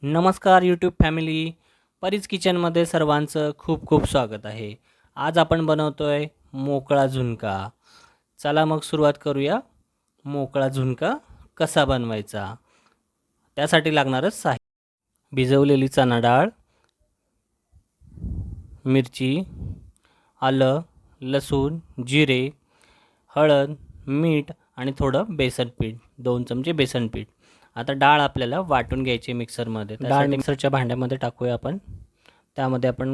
नमस्कार YouTube family, परीच किचनमध्ये सर्वांचं खूप खूप स्वागत आहे. आज आपण बनवतोय मोकळा झुणका. चला मग सुरुवात करूया. मोकळा झुणका कसा बनवायचा, त्यासाठी लागणारं साहित्य: भिजवलेली चणा डाळ, मिरची, आलं, लसूण, जिरे, हळद, मीठ आणि थोडं बेसन पीठ, 2 चमचे बेसन पीठ. आता डाळ आपल्याला वाटून घ्यायची मिक्सरमध्ये. डाळ मिक्सरच्या भांड्यामध्ये टाकूया आपण. त्यामध्ये आपण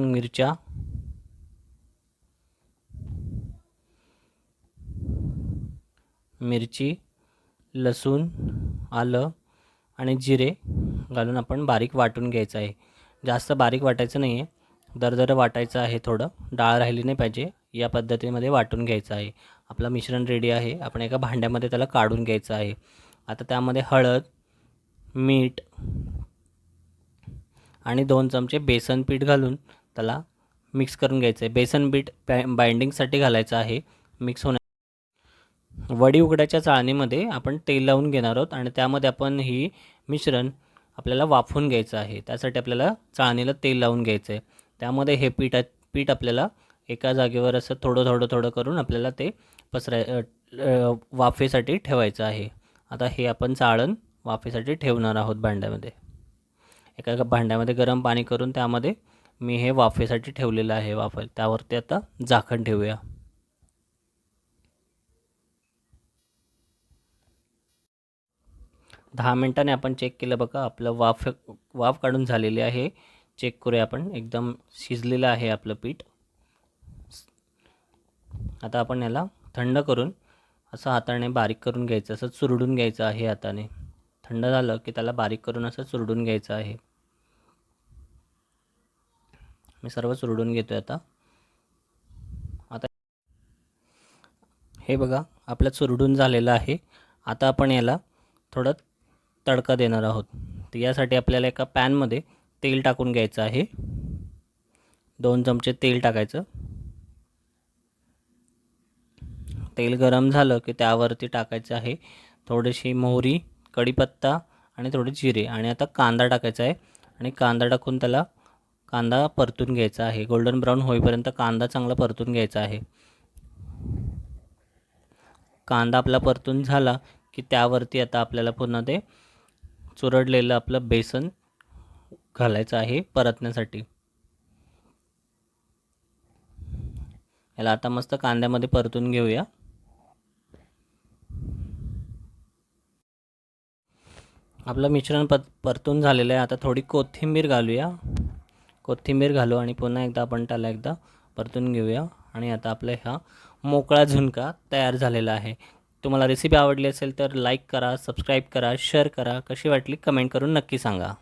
मिरची, लसूण, आलं आणि जिरे घालून आपण बारीक वाटून घ्यायचं आहे. जास्त बारीक वाटायचं नाही आहे, दरदरं वाटायचं आहे. थोडं डाळ राहिली नाही पाहिजे, या पद्धतीमध्ये वाटून घ्यायचं आहे. आपलं मिश्रण रेडी आहे. आपण एका भांड्यामध्ये त्याला काढून घ्यायचं आहे. आता त्यामध्ये हळद, मीठ आणि 2 चमचे बेसन पीठ घालून त्याला मिक्स करून घ्यायचं आहे. बेसन पीठ बाइंडिंगसाठी घालायचं आहे, मिक्स होण्या. वडी उघड्याच्या चाळणीमध्ये आपण तेल लावून घेणार आहोत आणि त्यामध्ये आपण ही मिश्रण आपल्याला वाफवून घ्यायचं आहे. त्यासाठी आपल्याला चाळणीला तेल लावून घ्यायचं आहे. त्यामध्ये हे पीठ आपल्याला एका जागेवर असं थोडं थोडं थोडं करून आपल्याला ते वाफेसाठी ठेवायचं आहे. आता हे आपण चाळण वाफेसाठी ठेवणार आहोत भांड्यामध्ये. एका भांड्यामध्ये गरम पाणी करून त्यामध्ये मी हे वाफेसाठी ठेवलेलं आहे. त्यावरती आता झाकण ठेवूया. दहा मिनिटांनी आपण चेक केलं बघा, आपलं वाफ काढून झालेली आहे. चेक करूया आपण, एकदम शिजलेलं आहे आपलं पीठ. आता आपण याला थंड करून असं हाताने बारीक करून घ्यायचं, असं चुरडून घ्यायचं आहे हाताने. थंड झालं की त्याला बारीक करून असं चुरडून घ्यायचं आहे. मी सर्व चुरडून घेतोय आता. हे बघा, आपलं चुरडून झालेलं आहे. आता आपण याला थोडं तडका देणार आहोत. तर यासाठी आपल्याला एका पॅनमध्ये तेल टाकून घ्यायचं आहे. 2 चमचे तेल टाकायचं. तेल गरम झालं की त्यावरती टाकायचं आहे थोडीशी मोहरी, कढीपत्ता आणि थोडे जिरे. आणि आता कांदा टाकायचा आहे आणि कांदा टाकून त्याला कांदा परतून घ्यायचा आहे. गोल्डन ब्राऊन होईपर्यंत कांदा चांगला परतून घ्यायचा आहे. कांदा आपला परतून झाला की त्यावरती आता आपल्याला पुन्हा ते चुरडलेलं आपलं बेसन घालायचं आहे परतण्यासाठी. याला आता मस्त कांद्यामध्ये परतून घेऊया. आपलं मिश्रण परतून झालेलं आहे. आता थोडी कोथिंबीर घालूया. कोथिंबीर घालू आणि पुन्हा एकदा आपण त्याला एकदा परतून घेऊया. आणि आता आपला हा मोकळा झुणका तयार झालेला आहे. तुम्हाला रेसिपी आवडली असेल तर लाईक करा, सबस्क्राईब करा, शेअर करा. कशी वाटली कमेंट करून नक्की सांगा.